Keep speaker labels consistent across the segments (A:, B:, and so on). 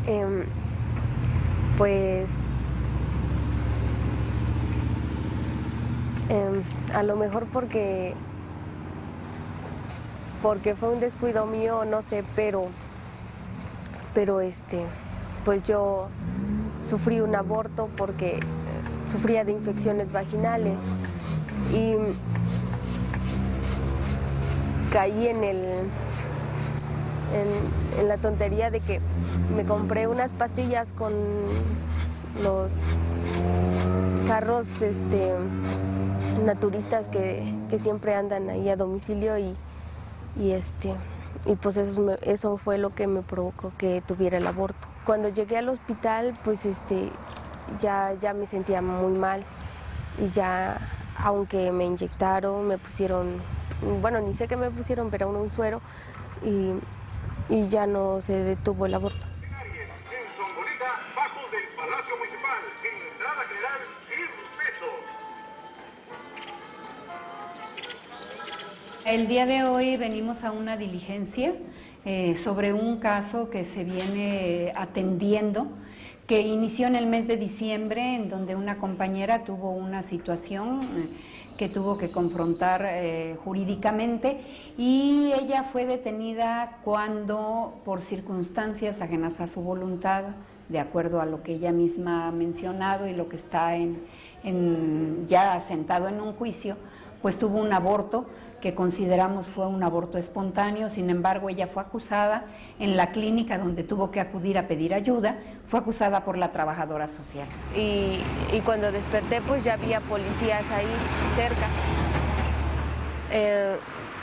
A: Em, pues a lo mejor porque fue un descuido mío, no sé, pero pues yo sufrí un aborto porque sufría de infecciones vaginales y caí en la tontería de que me compré unas pastillas con los carros naturistas que siempre andan ahí a domicilio y pues eso fue lo que me provocó que tuviera el aborto. Cuando llegué al hospital, pues ya me sentía muy mal y ya, aunque me inyectaron, me pusieron, bueno, ni sé qué me pusieron, pero un suero y ya no se detuvo el aborto.
B: En Zongolita, bajos del Palacio Municipal, entrada general 100 pesos.
C: El día de hoy venimos a una diligencia sobre un caso que se viene atendiendo, que inició en el mes de diciembre, en donde una compañera tuvo una situación que tuvo que confrontar jurídicamente, y ella fue detenida cuando, por circunstancias ajenas a su voluntad, de acuerdo a lo que ella misma ha mencionado y lo que está ya asentado en un juicio, pues tuvo un aborto que consideramos fue un aborto espontáneo. Sin embargo, ella fue acusada en la clínica donde tuvo que acudir a pedir ayuda, fue acusada por la trabajadora social.
A: Y cuando desperté, pues ya había policías ahí cerca.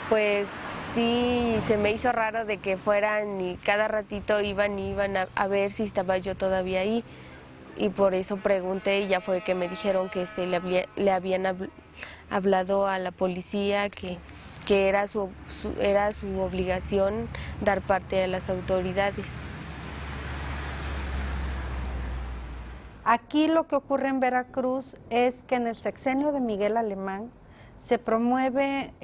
A: Pues sí, se me hizo raro de que fueran y cada ratito iban a ver si estaba yo todavía ahí. Y por eso pregunté y ya fue que me dijeron que le habían hablado a la policía que era su obligación dar parte a las autoridades.
D: Aquí lo que ocurre en Veracruz es que en el sexenio de Miguel Alemán se promueve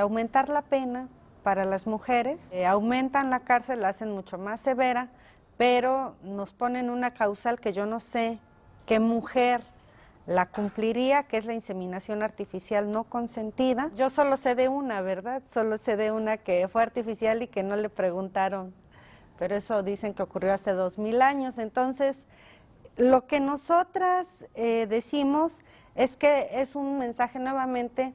D: aumentar la pena para las mujeres, aumentan la cárcel, la hacen mucho más severa, pero nos ponen una causal que yo no sé qué mujer la cumpliría, que es la inseminación artificial no consentida. Yo solo sé de una, ¿verdad? Solo sé de una que fue artificial y que no le preguntaron, pero eso dicen que ocurrió hace 2000 años. Entonces, lo que nosotras decimos es que es un mensaje nuevamente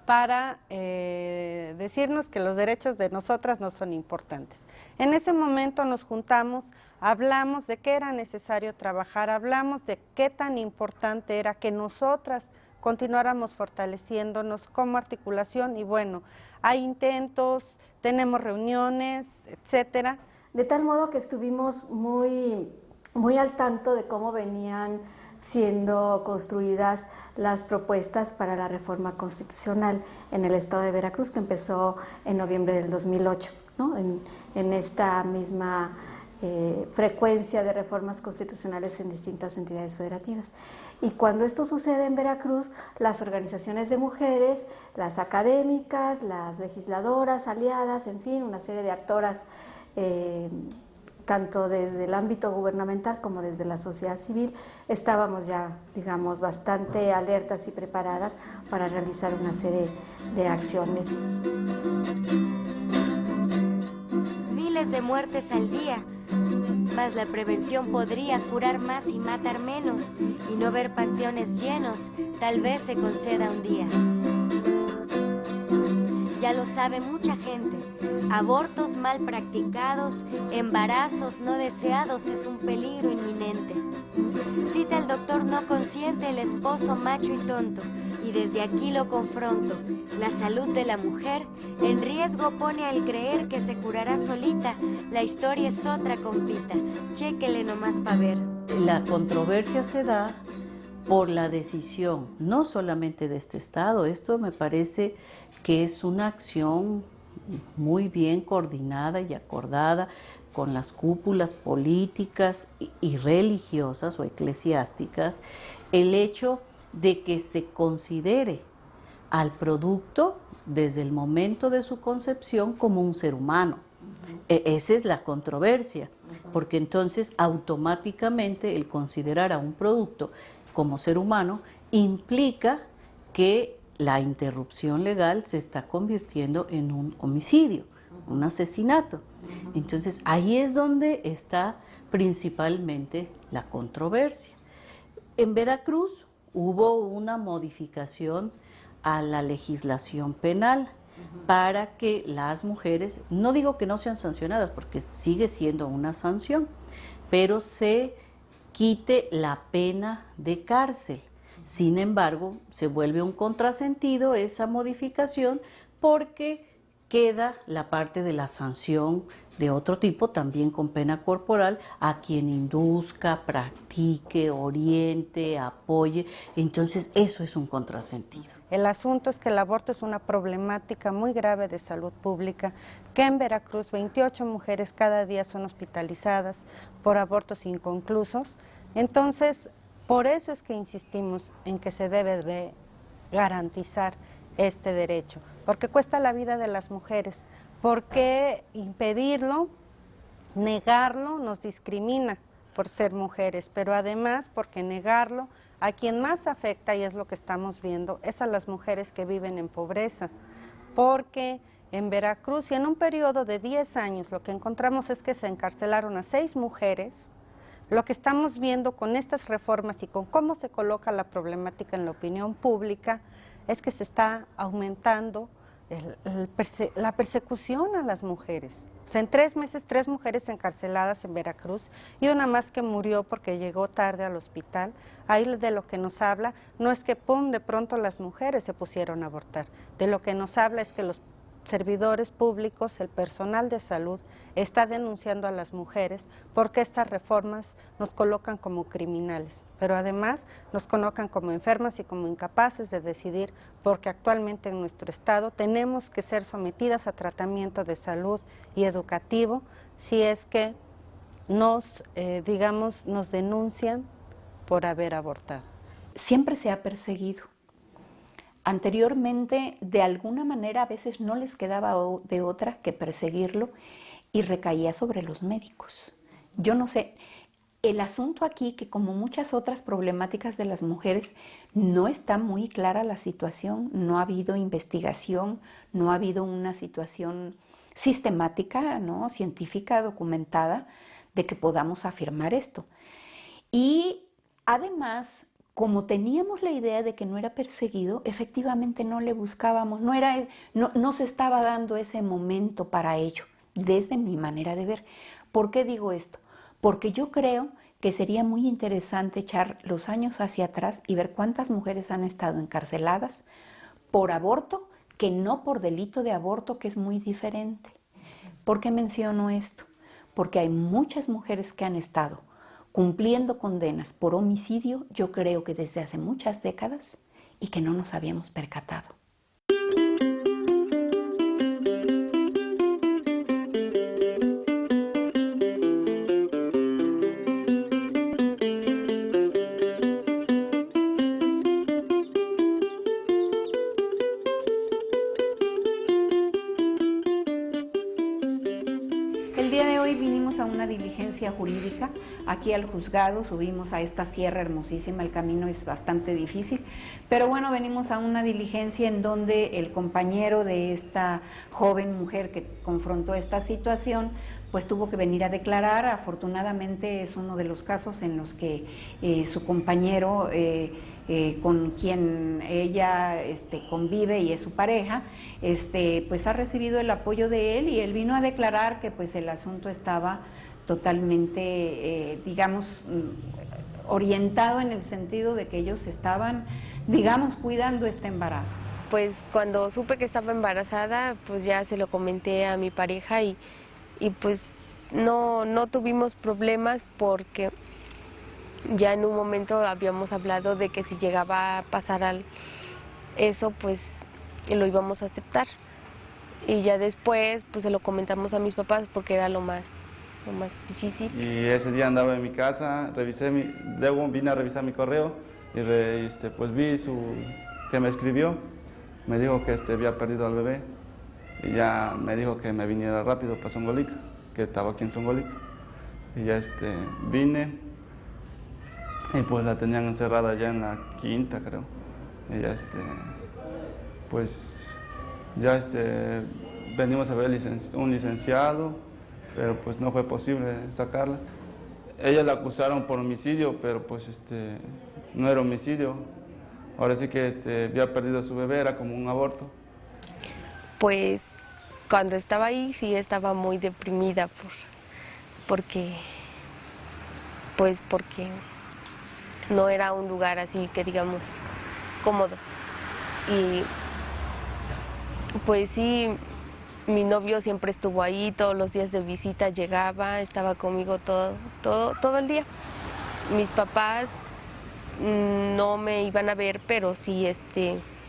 D: para decirnos que los derechos de nosotras no son importantes. En ese momento nos juntamos, hablamos de qué era necesario trabajar, hablamos de qué tan importante era que nosotras continuáramos fortaleciéndonos como articulación y bueno, hay intentos, tenemos reuniones, etcétera.
E: De tal modo que estuvimos muy al tanto de cómo venían siendo construidas las propuestas para la reforma constitucional en el estado de Veracruz, que empezó en noviembre del 2008, ¿no? En esta misma frecuencia de reformas constitucionales en distintas entidades federativas. Y cuando esto sucede en Veracruz, las organizaciones de mujeres, las académicas, las legisladoras, aliadas, en fin, una serie de actoras tanto desde el ámbito gubernamental como desde la sociedad civil, estábamos ya, digamos, bastante alertas y preparadas para realizar una serie de acciones.
F: Miles de muertes al día, mas la prevención podría curar más y matar menos, y no ver panteones llenos, tal vez se conceda un día. Ya lo sabe mucha gente. Abortos mal practicados, embarazos no deseados es un peligro inminente. Cita el doctor no consciente, el esposo macho y tonto, y desde aquí lo confronto. La salud de la mujer en riesgo pone al creer que se curará solita. La historia es otra compita, chéquele nomás pa' ver.
G: La controversia se da por la decisión, no solamente de este Estado. Esto me parece que es una acción muy bien coordinada y acordada con las cúpulas políticas y religiosas o eclesiásticas, el hecho de que se considere al producto desde el momento de su concepción como un ser humano. Esa es la controversia, porque entonces automáticamente el considerar a un producto como ser humano implica que la interrupción legal se está convirtiendo en un homicidio, un asesinato. Entonces ahí es donde está principalmente la controversia. En Veracruz hubo una modificación a la legislación penal para que las mujeres, no digo que no sean sancionadas, porque sigue siendo una sanción, pero se quite la pena de cárcel. Sin embargo, se vuelve un contrasentido esa modificación porque queda la parte de la sanción de otro tipo, también con pena corporal, a quien induzca, practique, oriente, apoye. Entonces, eso es un contrasentido.
D: El asunto es que el aborto es una problemática muy grave de salud pública, que en Veracruz 28 mujeres cada día son hospitalizadas por abortos inconclusos. Entonces, por eso es que insistimos en que se debe de garantizar este derecho, porque cuesta la vida de las mujeres, porque impedirlo, negarlo, nos discrimina por ser mujeres, pero además porque negarlo a quien más afecta, y es lo que estamos viendo, es a las mujeres que viven en pobreza, porque en Veracruz y en un periodo de 10 años lo que encontramos es que se encarcelaron a 6 mujeres. Lo que estamos viendo con estas reformas y con cómo se coloca la problemática en la opinión pública es que se está aumentando la persecución a las mujeres. O sea, en 3 meses, 3 mujeres encarceladas en Veracruz y una más que murió porque llegó tarde al hospital. Ahí de lo que nos habla no es que de pronto las mujeres se pusieron a abortar. De lo que nos habla es que los servidores públicos, el personal de salud, está denunciando a las mujeres porque estas reformas nos colocan como criminales, pero además nos colocan como enfermas y como incapaces de decidir, porque actualmente en nuestro estado tenemos que ser sometidas a tratamiento de salud y educativo si es que nos denuncian por haber abortado.
C: Siempre se ha perseguido. Anteriormente, de alguna manera, a veces no les quedaba de otra que perseguirlo y recaía sobre los médicos. Yo no sé, el asunto aquí, que como muchas otras problemáticas de las mujeres, no está muy clara la situación, no ha habido investigación, no ha habido una situación sistemática, ¿no?, científica, documentada, de que podamos afirmar esto. Y además, como teníamos la idea de que no era perseguido, efectivamente no le buscábamos, no se estaba dando ese momento para ello, desde mi manera de ver. ¿Por qué digo esto? Porque yo creo que sería muy interesante echar los años hacia atrás y ver cuántas mujeres han estado encarceladas por aborto, que no por delito de aborto, que es muy diferente. ¿Por qué menciono esto? Porque hay muchas mujeres que han estado cumpliendo condenas por homicidio, yo creo que desde hace muchas décadas, y que no nos habíamos percatado. El día de hoy vinimos a una diligencia jurídica, aquí al juzgado, subimos a esta sierra hermosísima, el camino es bastante difícil, pero bueno, venimos a una diligencia en donde el compañero de esta joven mujer que confrontó esta situación, pues tuvo que venir a declarar. Afortunadamente es uno de los casos en los que su compañero, con quien ella convive y es su pareja, pues ha recibido el apoyo de él, y él vino a declarar que pues el asunto estaba totalmente, orientado en el sentido de que ellos estaban, cuidando este embarazo.
A: Pues cuando supe que estaba embarazada, pues ya se lo comenté a mi pareja y pues no tuvimos problemas, porque ya en un momento habíamos hablado de que si llegaba a pasar eso, pues lo íbamos a aceptar. Y ya después pues se lo comentamos a mis papás, porque era lo más difícil.
H: Y ese día andaba en mi casa, luego vine a revisar mi correo y pues vi que me escribió, me dijo que había perdido al bebé. y ya me dijo que me viniera rápido para Zongolica, que estaba aquí en Zongolica. Y ya vine y pues la tenían encerrada ya en la quinta, creo. Y ya pues ya venimos a ver un licenciado, pero pues no fue posible sacarla. Ella la acusaron por homicidio, pero pues no era homicidio. Ahora sí que había perdido a su bebé, era como un aborto.
A: Pues cuando estaba ahí sí estaba muy deprimida porque no era un lugar así que digamos cómodo. Y pues sí, mi novio siempre estuvo ahí, todos los días de visita llegaba, estaba conmigo todo el día. Mis papás no me iban a ver, pero sí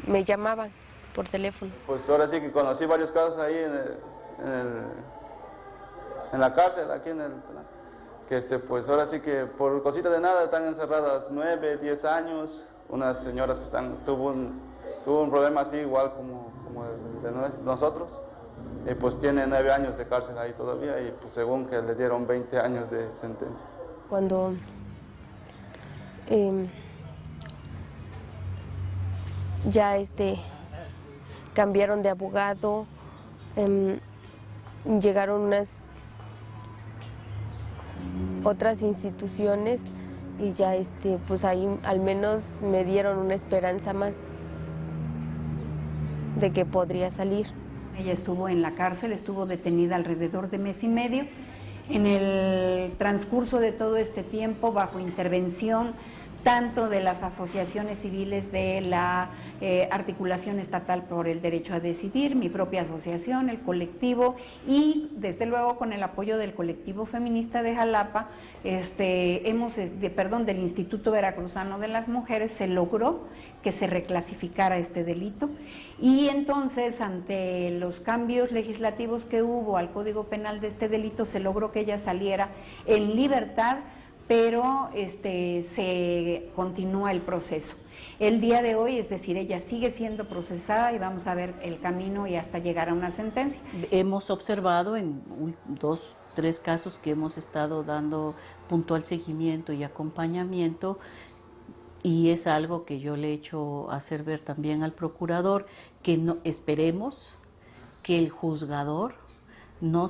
A: me llamaban por teléfono.
H: Pues ahora sí que conocí varios casos ahí en la cárcel, aquí en el penal, que pues ahora sí que por cositas de nada están encerradas 9, 10 años, unas señoras que tuvo un problema así igual como el de nosotros, y pues tiene 9 años de cárcel ahí todavía, y pues según que le dieron 20 años de sentencia.
A: Cuando ya cambiaron de abogado, llegaron unas otras instituciones y ya pues ahí al menos me dieron una esperanza más de que podría salir.
C: Ella estuvo en la cárcel, estuvo detenida alrededor de mes y medio. En el transcurso de todo este tiempo, bajo intervención tanto de las asociaciones civiles de la Articulación Estatal por el Derecho a Decidir, mi propia asociación, el colectivo, y desde luego con el apoyo del colectivo feminista de Jalapa, del Instituto Veracruzano de las Mujeres, se logró que se reclasificara este delito, y entonces ante los cambios legislativos que hubo al Código Penal de este delito, se logró que ella saliera en libertad, pero se continúa el proceso. El día de hoy, es decir, ella sigue siendo procesada y vamos a ver el camino y hasta llegar a una sentencia.
G: Hemos observado en 2, 3 casos que hemos estado dando puntual seguimiento y acompañamiento, y es algo que yo le he hecho hacer ver también al procurador, que no, esperemos que el juzgador no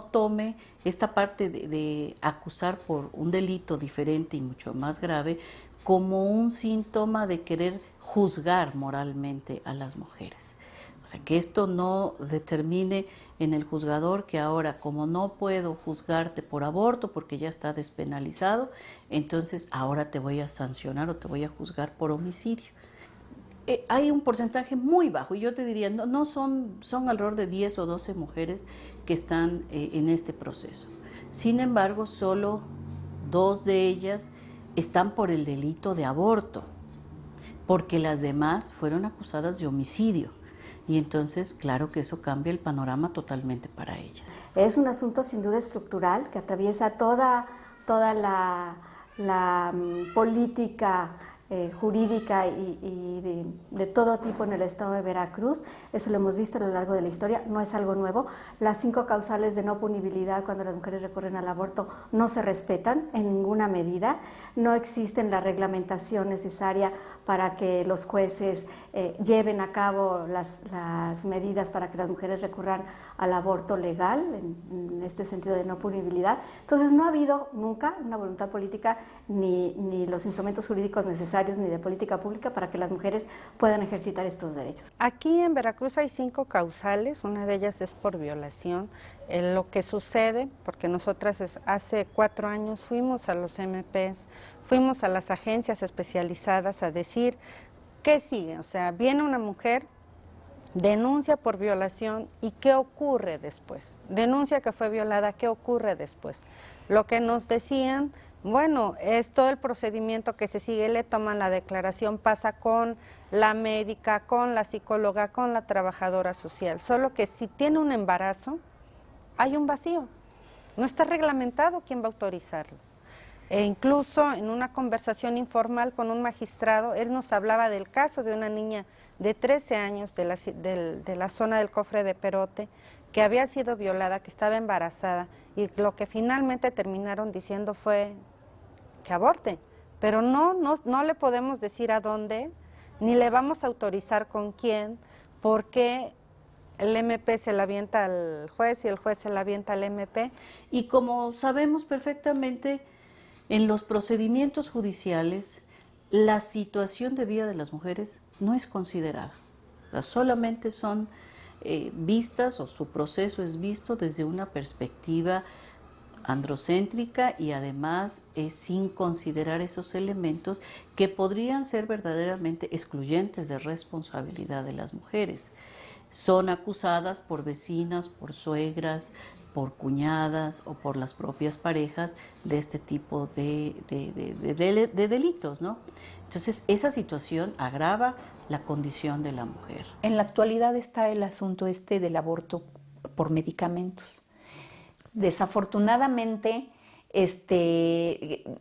G: tome esta parte de acusar por un delito diferente y mucho más grave como un síntoma de querer juzgar moralmente a las mujeres. O sea, que esto no determine en el juzgador que ahora, como no puedo juzgarte por aborto porque ya está despenalizado, entonces ahora te voy a sancionar o te voy a juzgar por homicidio. Hay un porcentaje muy bajo, y yo te diría, son alrededor de 10 o 12 mujeres que están en este proceso. Sin embargo, solo 2 de ellas están por el delito de aborto, porque las demás fueron acusadas de homicidio. Y entonces, claro que eso cambia el panorama totalmente para ellas.
E: Es un asunto sin duda estructural que atraviesa toda la política jurídica y de todo tipo en el estado de Veracruz. Eso lo hemos visto a lo largo de la historia, no es algo nuevo. Las 5 causales de no punibilidad cuando las mujeres recurren al aborto no se respetan en ninguna medida, no existe la reglamentación necesaria para que los jueces lleven a cabo las medidas para que las mujeres recurran al aborto legal, en este sentido de no punibilidad. Entonces no ha habido nunca una voluntad política ni los instrumentos jurídicos necesarios ni de política pública para que las mujeres puedan ejercitar estos derechos.
D: Aquí en Veracruz hay 5 causales, una de ellas es por violación. Lo que sucede, porque nosotras hace 4 años fuimos a los MPs, fuimos a las agencias especializadas a decir qué sigue, o sea, viene una mujer, denuncia por violación y ¿qué ocurre después? Denuncia que fue violada, ¿qué ocurre después? Lo que nos decían, bueno, es todo el procedimiento que se sigue, le toman la declaración, pasa con la médica, con la psicóloga, con la trabajadora social, solo que si tiene un embarazo, hay un vacío, no está reglamentado quién va a autorizarlo. E incluso en una conversación informal con un magistrado, él nos hablaba del caso de una niña de 13 años de la zona del Cofre de Perote, que había sido violada, que estaba embarazada, y lo que finalmente terminaron diciendo fue que aborte, pero no le podemos decir a dónde, ni le vamos a autorizar con quién, porque el MP se la avienta al juez y el juez se la avienta al MP.
G: Y como sabemos perfectamente, en los procedimientos judiciales, la situación de vida de las mujeres no es considerada. O sea, solamente son vistas, o su proceso es visto desde una perspectiva androcéntrica y además sin considerar esos elementos que podrían ser verdaderamente excluyentes de responsabilidad de las mujeres. Son acusadas por vecinas, por suegras, por cuñadas o por las propias parejas de este tipo de delitos, ¿no? Entonces, esa situación agrava la condición de la mujer.
C: En la actualidad está el asunto del aborto por medicamentos. Desafortunadamente, el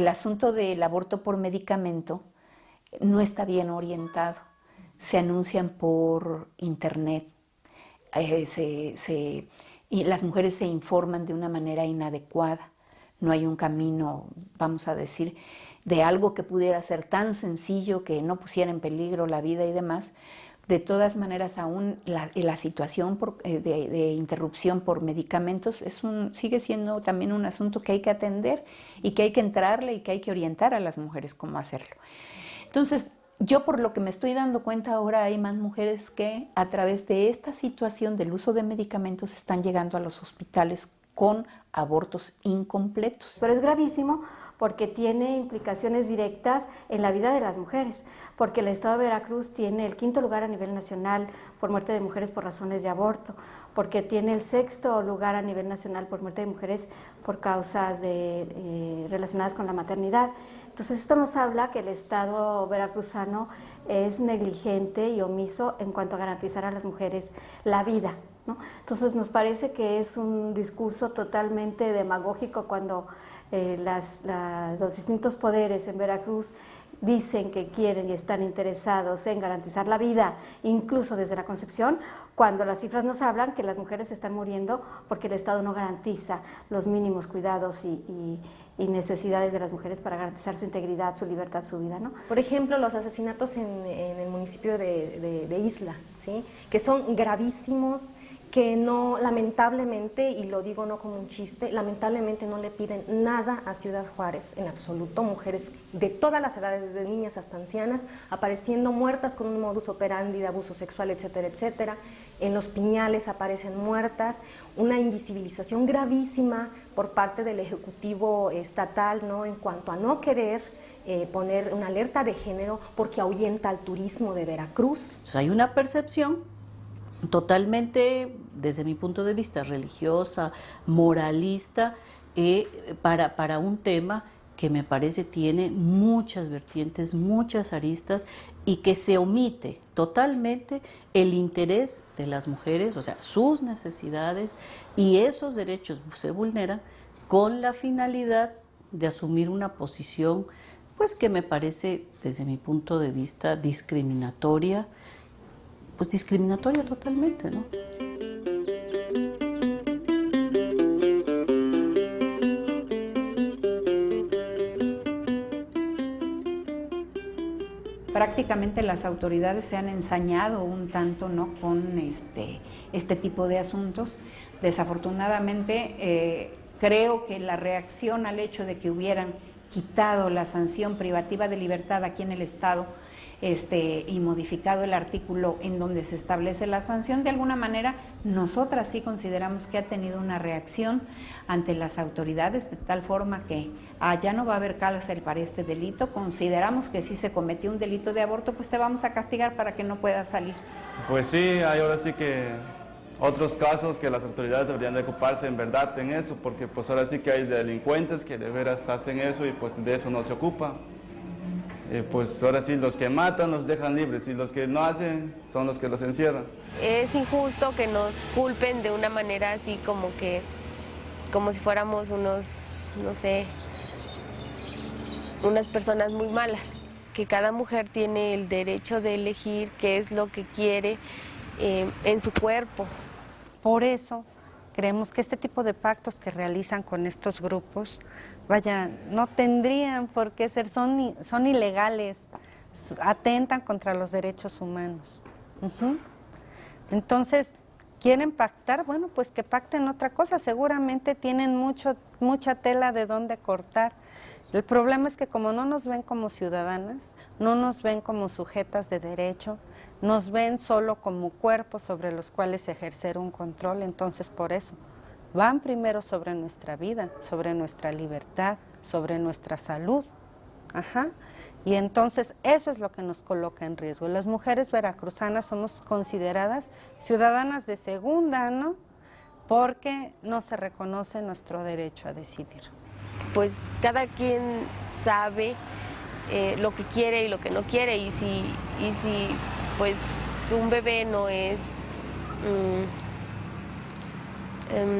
C: asunto del aborto por medicamento no está bien orientado. Se anuncian por internet, y las mujeres se informan de una manera inadecuada. No hay un camino, vamos a decir, de algo que pudiera ser tan sencillo que no pusiera en peligro la vida y demás. De todas maneras, aún la situación de interrupción por medicamentos sigue siendo también un asunto que hay que atender y que hay que entrarle y que hay que orientar a las mujeres cómo hacerlo. Entonces, yo por lo que me estoy dando cuenta ahora, hay más mujeres que a través de esta situación del uso de medicamentos están llegando a los hospitales con abortos incompletos.
E: Pero es gravísimo porque tiene implicaciones directas en la vida de las mujeres, porque el Estado de Veracruz tiene el 5º lugar a nivel nacional por muerte de mujeres por razones de aborto, porque tiene el 6º lugar a nivel nacional por muerte de mujeres por causas relacionadas con la maternidad. Entonces esto nos habla que el Estado veracruzano es negligente y omiso en cuanto a garantizar a las mujeres la vida, ¿no? Entonces nos parece que es un discurso totalmente demagógico cuando los distintos poderes en Veracruz dicen que quieren y están interesados en garantizar la vida, incluso desde la concepción, cuando las cifras nos hablan que las mujeres están muriendo porque el Estado no garantiza los mínimos cuidados y necesidades de las mujeres para garantizar su integridad, su libertad, su vida, ¿no?
I: Por ejemplo, los asesinatos en el municipio de Isla, ¿sí?, que son gravísimos, que no, lamentablemente, y lo digo no como un chiste, lamentablemente no le piden nada a Ciudad Juárez, en absoluto, mujeres de todas las edades, desde niñas hasta ancianas, apareciendo muertas con un modus operandi de abuso sexual, etcétera, etcétera. En Los Piñales aparecen muertas, una invisibilización gravísima por parte del Ejecutivo estatal, ¿no?, en cuanto a no querer poner una alerta de género porque ahuyenta al turismo de Veracruz.
G: Entonces, hay una percepción totalmente, desde mi punto de vista, religiosa, moralista, para un tema que me parece tiene muchas vertientes, muchas aristas, y que se omite totalmente el interés de las mujeres, o sea, sus necesidades, y esos derechos se vulneran con la finalidad de asumir una posición, pues que me parece, desde mi punto de vista, discriminatoria, pues discriminatoria totalmente, ¿no?
C: Prácticamente las autoridades se han ensañado un tanto, ¿no?, con este tipo de asuntos. Desafortunadamente, creo que la reacción al hecho de que hubieran quitado la sanción privativa de libertad aquí en el Estado y modificado el artículo en donde se establece la sanción, de alguna manera nosotras sí consideramos que ha tenido una reacción ante las autoridades, de tal forma que ya no va a haber cárcel para este delito. Consideramos que si se cometió un delito de aborto, pues te vamos a castigar para que no puedas salir.
H: Pues sí, hay ahora sí que otros casos que las autoridades deberían de ocuparse en verdad en eso, porque pues ahora sí que hay delincuentes que de veras hacen eso y pues de eso no se ocupa. Pues ahora sí, los que matan los dejan libres y los que no hacen son los que los encierran.
A: Es injusto que nos culpen de una manera así como si fuéramos unos no sé, unas personas muy malas, que cada mujer tiene el derecho de elegir qué es lo que quiere en su cuerpo.
D: Por eso creemos que este tipo de pactos que realizan con estos grupos, vaya, no tendrían por qué ser, son ilegales, atentan contra los derechos humanos. Entonces, ¿quieren pactar? Bueno, pues que pacten otra cosa, seguramente tienen mucha tela de dónde cortar. El problema es que como no nos ven como ciudadanas, no nos ven como sujetas de derecho, nos ven solo como cuerpos sobre los cuales ejercer un control, entonces por eso van primero sobre nuestra vida, sobre nuestra libertad, sobre nuestra salud. Y entonces eso es lo que nos coloca en riesgo. Las mujeres veracruzanas somos consideradas ciudadanas de segunda, ¿no? Porque no se reconoce nuestro derecho a decidir.
A: Pues cada quien sabe lo que quiere y lo que no quiere, y si pues un bebé no es,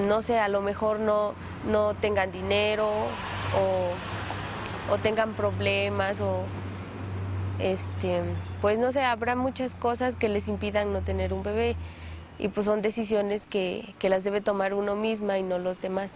A: no sé, a lo mejor no tengan dinero o tengan problemas o pues no sé, habrá muchas cosas que les impidan no tener un bebé, y pues son decisiones que las debe tomar uno misma y no los demás.